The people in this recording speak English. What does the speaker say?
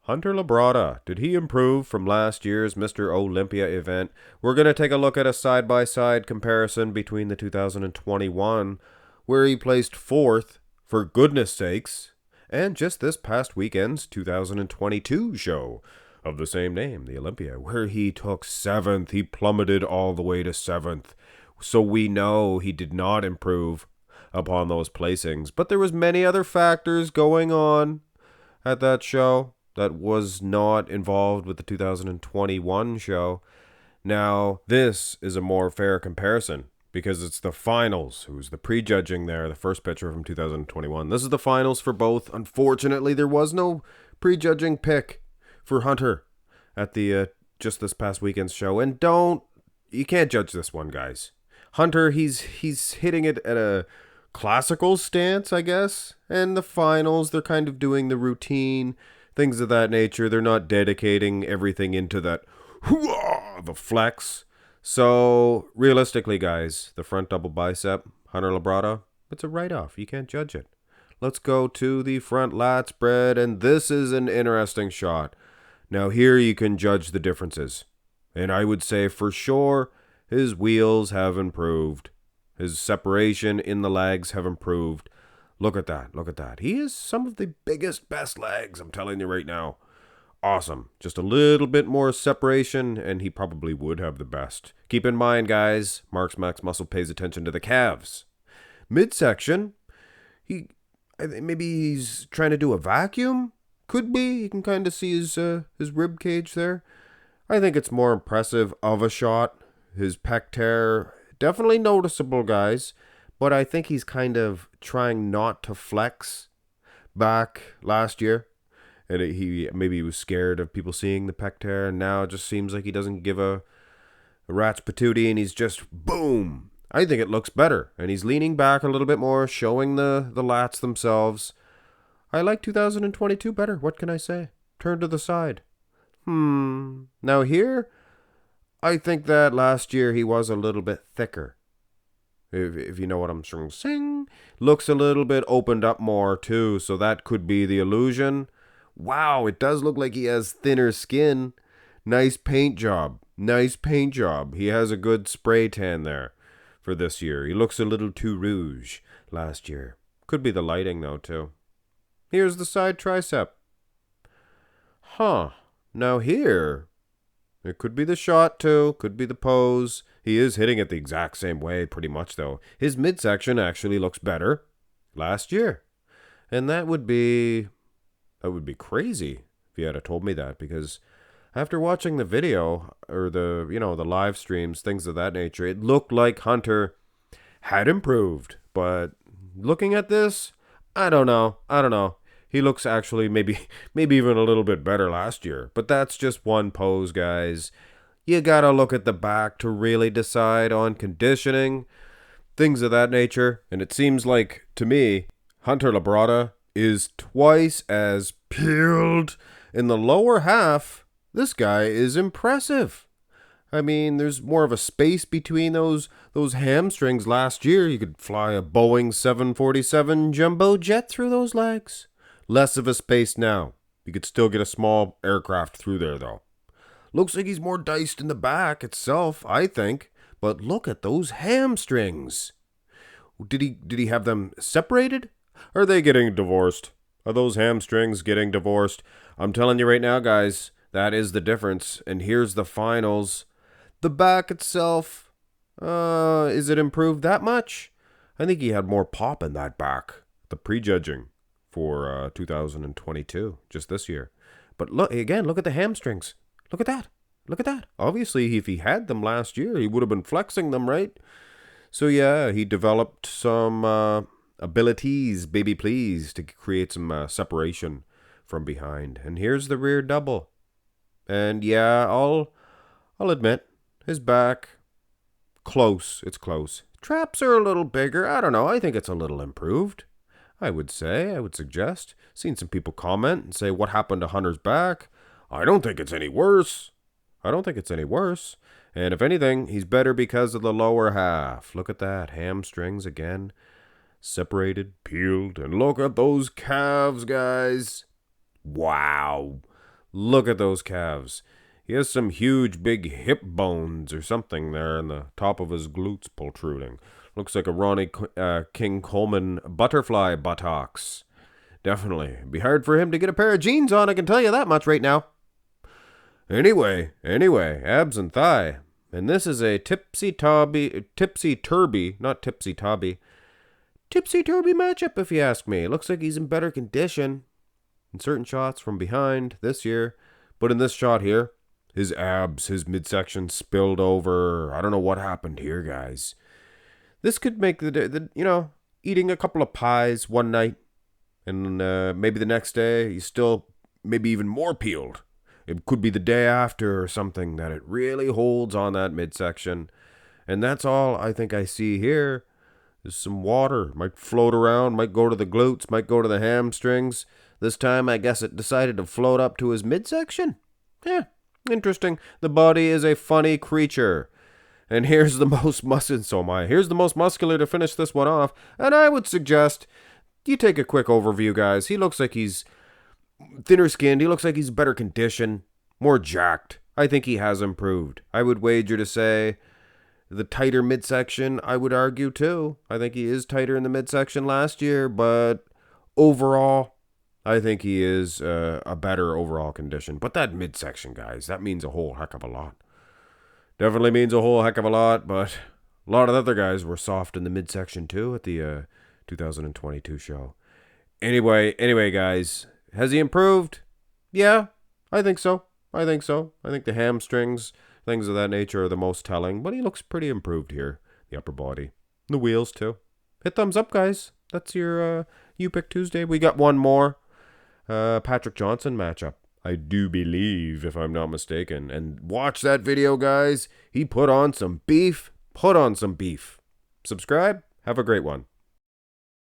Hunter Labrada, did he improve from last year's Mr. Olympia event? We're going to take a look at a side-by-side comparison between the 2021, where he placed 4th, for goodness sakes, and just this past weekend's 2022 show of the same name, the Olympia, where he took 7th. He plummeted all the way to 7th. So we know he did not improve upon those placings. But there was many other factors going on at that show that was not involved with the 2021 show. Now, this is a more fair comparison because it's the finals. Who's the prejudging there, the first picture from 2021. This is the finals for both. Unfortunately, there was no prejudging pick for Hunter at the just this past weekend's show. And you can't judge this one, guys. Hunter, he's hitting it at a classical stance, I guess. And the finals, they're kind of doing the routine, things of that nature. They're not dedicating everything into that, the flex. So, realistically, guys, the front double bicep, Hunter Labrada, it's a write-off. You can't judge it. Let's go to the front lat spread, and this is an interesting shot. Now, here you can judge the differences. And I would say for sure, his wheels have improved. His separation in the legs have improved. Look at that. Look at that. He has some of the biggest, best legs, I'm telling you right now. Awesome. Just a little bit more separation, and he probably would have the best. Keep in mind, guys, Mark's Max Muscle pays attention to the calves. Midsection, maybe he's trying to do a vacuum. Could be. You can kind of see his rib cage there. I think it's more impressive of a shot. His pec tear, definitely noticeable, guys. But I think he's kind of trying not to flex back last year. And maybe he was scared of people seeing the pec tear. And now it just seems like he doesn't give a rat's patootie. And he's just, boom. I think it looks better. And he's leaning back a little bit more, showing the lats themselves. I like 2022 better. What can I say? Turn to the side. Now here, I think that last year he was a little bit thicker. If you know what I'm saying. Looks a little bit opened up more too, so that could be the illusion. Wow, it does look like he has thinner skin. Nice paint job. Nice paint job. He has a good spray tan there for this year. He looks a little too rouge last year. Could be the lighting though too. Here's the side tricep. Now here, it could be the shot too, could be the pose. He is hitting it the exact same way pretty much though. His midsection actually looks better last year. And that would be crazy if you had told me that, because after watching the video or the live streams, things of that nature, it looked like Hunter had improved. But looking at this, I don't know. He looks actually maybe even a little bit better last year. But that's just one pose, guys. You gotta look at the back to really decide on conditioning, things of that nature. And it seems like, to me, Hunter Labrada is twice as peeled in the lower half. This guy is impressive. I mean, there's more of a space between those hamstrings. Last year, you could fly a Boeing 747 jumbo jet through those legs. Less of a space now. You could still get a small aircraft through there, though. Looks like he's more diced in the back itself, I think. But look at those hamstrings. Did he have them separated? Are they getting divorced? Are those hamstrings getting divorced? I'm telling you right now, guys, that is the difference. And here's the finals. The back itself, is it improved that much? I think he had more pop in that back. The prejudging for 2022, just this year. But look at the hamstrings. Look at that. Obviously, if he had them last year, he would have been flexing them, right? So yeah, he developed some abilities, baby please, to create some separation from behind. And here's the rear double. And yeah, I'll admit, his back, close. It's close. Traps are a little bigger. I don't know. I think it's a little improved. I would suggest. Seen some people comment and say, what happened to Hunter's back? I don't think it's any worse. And if anything, he's better because of the lower half. Look at that. Hamstrings again. Separated, peeled. And look at those calves, guys. Wow. Look at those calves. He has some huge big hip bones or something there in the top of his glutes protruding. Looks like a Ronnie King Coleman butterfly buttocks. Definitely. It'd be hard for him to get a pair of jeans on, I can tell you that much right now. Anyway, abs and thigh. And this is a tipsy-turvy matchup, if you ask me. Looks like he's in better condition in certain shots from behind this year. But in this shot here, his abs, his midsection spilled over. I don't know what happened here, guys. This could make the eating a couple of pies one night, and maybe the next day he's still maybe even more peeled. It could be the day after or something that it really holds on that midsection. And that's all I think I see here is some water. Might float around, might go to the glutes, might go to the hamstrings. This time I guess it decided to float up to his midsection. Yeah, interesting. The body is a funny creature. And here's the most muscular to finish this one off. And I would suggest you take a quick overview, guys. He looks like he's thinner skinned. He looks like he's better conditioned, more jacked. I think he has improved. I would wager to say the tighter midsection, I would argue too. I think he is tighter in the midsection last year, but overall, I think he is a better overall condition. But that midsection, guys, that means a whole heck of a lot. Definitely means a whole heck of a lot, but a lot of the other guys were soft in the midsection too at the 2022 show. Anyway, guys, has he improved? Yeah, I think so. I think the hamstrings, things of that nature are the most telling, but he looks pretty improved here. The upper body. The wheels, too. Hit thumbs up, guys. That's your You Pick Tuesday. We got one more Patrick Johnson matchup, I do believe, if I'm not mistaken. And watch that video, guys. He put on some beef. Subscribe. Have a great one.